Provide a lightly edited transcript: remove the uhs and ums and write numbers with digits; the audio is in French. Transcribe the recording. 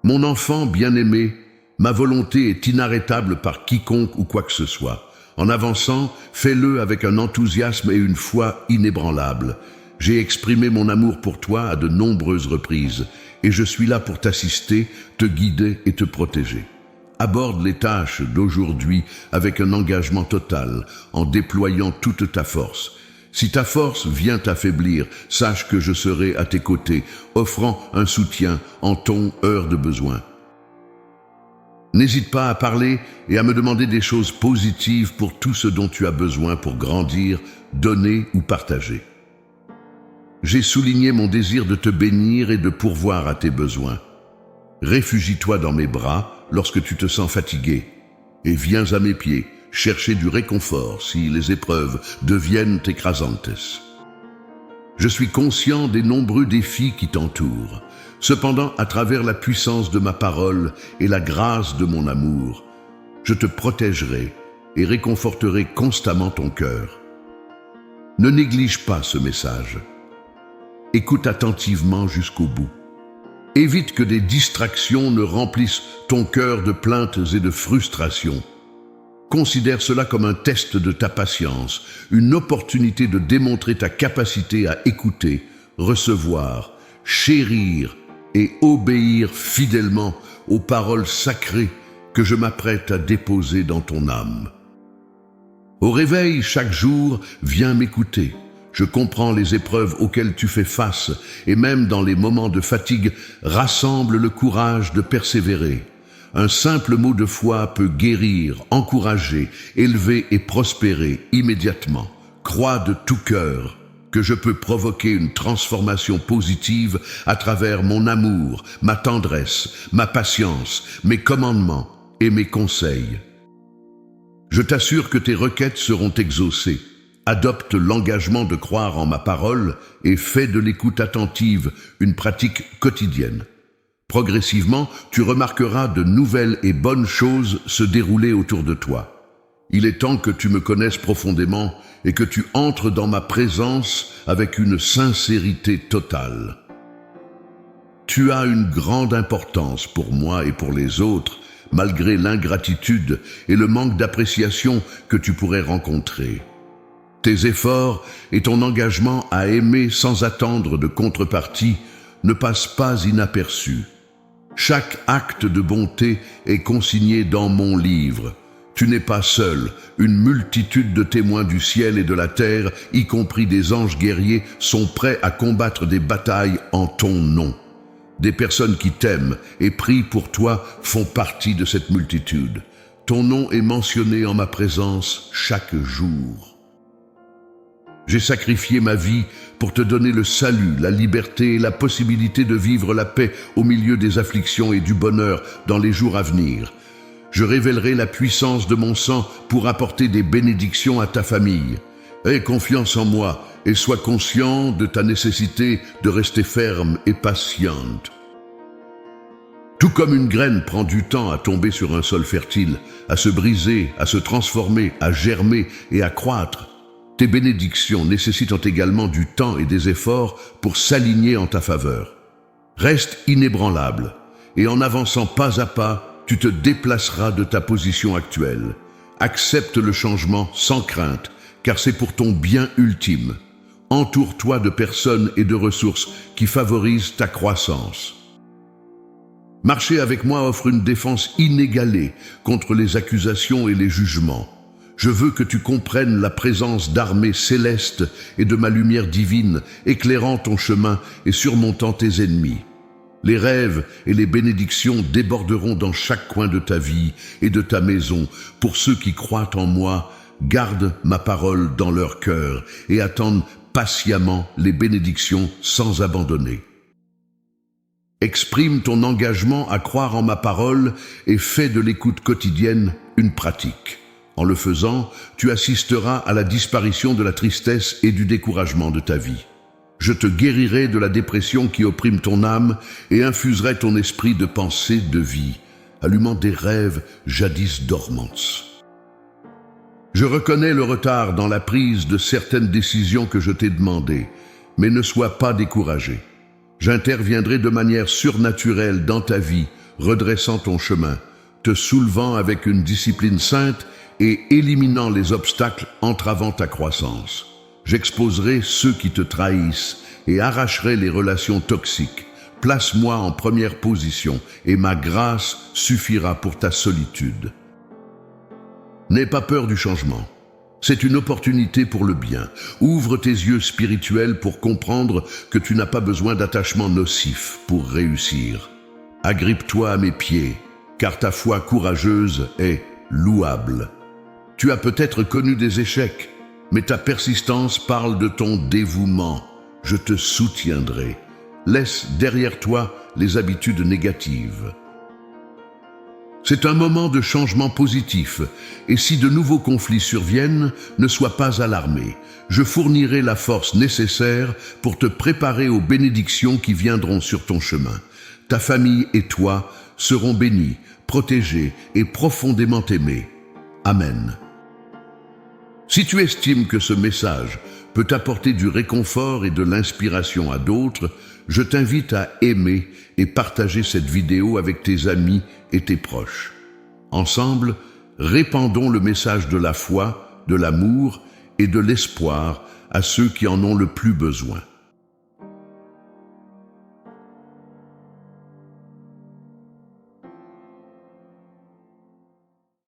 Mon enfant bien-aimé, ma volonté est inarrêtable par quiconque ou quoi que ce soit. En avançant, fais-le avec un enthousiasme et une foi inébranlables. J'ai exprimé mon amour pour toi à de nombreuses reprises, et je suis là pour t'assister, te guider et te protéger. Aborde les tâches d'aujourd'hui avec un engagement total, en déployant toute ta force. Si ta force vient t'affaiblir, sache que je serai à tes côtés, offrant un soutien en ton heure de besoin. N'hésite pas à parler et à me demander des choses positives pour tout ce dont tu as besoin pour grandir, donner ou partager. J'ai souligné mon désir de te bénir et de pourvoir à tes besoins. Réfugie-toi dans mes bras lorsque tu te sens fatigué et viens à mes pieds chercher du réconfort si les épreuves deviennent écrasantes. Je suis conscient des nombreux défis qui t'entourent. Cependant, à travers la puissance de ma parole et la grâce de mon amour, je te protégerai et réconforterai constamment ton cœur. Ne néglige pas ce message. Écoute attentivement jusqu'au bout. Évite que des distractions ne remplissent ton cœur de plaintes et de frustrations. Considère cela comme un test de ta patience, une opportunité de démontrer ta capacité à écouter, recevoir, chérir et obéir fidèlement aux paroles sacrées que je m'apprête à déposer dans ton âme. Au réveil, chaque jour, viens m'écouter. Je comprends les épreuves auxquelles tu fais face et même dans les moments de fatigue, rassemble le courage de persévérer. Un simple mot de foi peut guérir, encourager, élever et prospérer immédiatement. Crois de tout cœur que je peux provoquer une transformation positive à travers mon amour, ma tendresse, ma patience, mes commandements et mes conseils. Je t'assure que tes requêtes seront exaucées. Adopte l'engagement de croire en ma parole et fais de l'écoute attentive une pratique quotidienne. Progressivement, tu remarqueras de nouvelles et bonnes choses se dérouler autour de toi. Il est temps que tu me connaisses profondément et que tu entres dans ma présence avec une sincérité totale. Tu as une grande importance pour moi et pour les autres, malgré l'ingratitude et le manque d'appréciation que tu pourrais rencontrer. Tes efforts et ton engagement à aimer sans attendre de contrepartie ne passent pas inaperçus. Chaque acte de bonté est consigné dans mon livre. Tu n'es pas seul, une multitude de témoins du ciel et de la terre, y compris des anges guerriers, sont prêts à combattre des batailles en ton nom. Des personnes qui t'aiment et prient pour toi font partie de cette multitude. Ton nom est mentionné en ma présence chaque jour. J'ai sacrifié ma vie pour te donner le salut, la liberté et la possibilité de vivre la paix au milieu des afflictions et du bonheur dans les jours à venir. Je révélerai la puissance de mon sang pour apporter des bénédictions à ta famille. Aie confiance en moi et sois conscient de ta nécessité de rester ferme et patiente. Tout comme une graine prend du temps à tomber sur un sol fertile, à se briser, à se transformer, à germer et à croître, tes bénédictions nécessitant également du temps et des efforts pour s'aligner en ta faveur. Reste inébranlable et en avançant pas à pas, tu te déplaceras de ta position actuelle. Accepte le changement sans crainte, car c'est pour ton bien ultime. Entoure-toi de personnes et de ressources qui favorisent ta croissance. Marcher avec moi offre une défense inégalée contre les accusations et les jugements. Je veux que tu comprennes la présence d'armées célestes et de ma lumière divine, éclairant ton chemin et surmontant tes ennemis. Les rêves et les bénédictions déborderont dans chaque coin de ta vie et de ta maison. Pour ceux qui croient en moi, gardent ma parole dans leur cœur et attendent patiemment les bénédictions sans abandonner. Exprime ton engagement à croire en ma parole et fais de l'écoute quotidienne une pratique. En le faisant, tu assisteras à la disparition de la tristesse et du découragement de ta vie. Je te guérirai de la dépression qui opprime ton âme et infuserai ton esprit de pensée, de vie, allumant des rêves jadis dormants. Je reconnais le retard dans la prise de certaines décisions que je t'ai demandées, mais ne sois pas découragé. J'interviendrai de manière surnaturelle dans ta vie redressant ton chemin, te soulevant avec une discipline sainte et éliminant les obstacles entravant ta croissance. J'exposerai ceux qui te trahissent et arracherai les relations toxiques. Place-moi en première position et ma grâce suffira pour ta solitude. N'aie pas peur du changement. C'est une opportunité pour le bien. Ouvre tes yeux spirituels pour comprendre que tu n'as pas besoin d'attachement nocif pour réussir. Agrippe-toi à mes pieds, car ta foi courageuse est louable. Tu as peut-être connu des échecs, mais ta persistance parle de ton dévouement. Je te soutiendrai. Laisse derrière toi les habitudes négatives. C'est un moment de changement positif, et si de nouveaux conflits surviennent, ne sois pas alarmé. Je fournirai la force nécessaire pour te préparer aux bénédictions qui viendront sur ton chemin. Ta famille et toi seront bénis, protégés et profondément aimés. Amen. Si tu estimes que ce message peut apporter du réconfort et de l'inspiration à d'autres, je t'invite à aimer et partager cette vidéo avec tes amis et tes proches. Ensemble, répandons le message de la foi, de l'amour et de l'espoir à ceux qui en ont le plus besoin.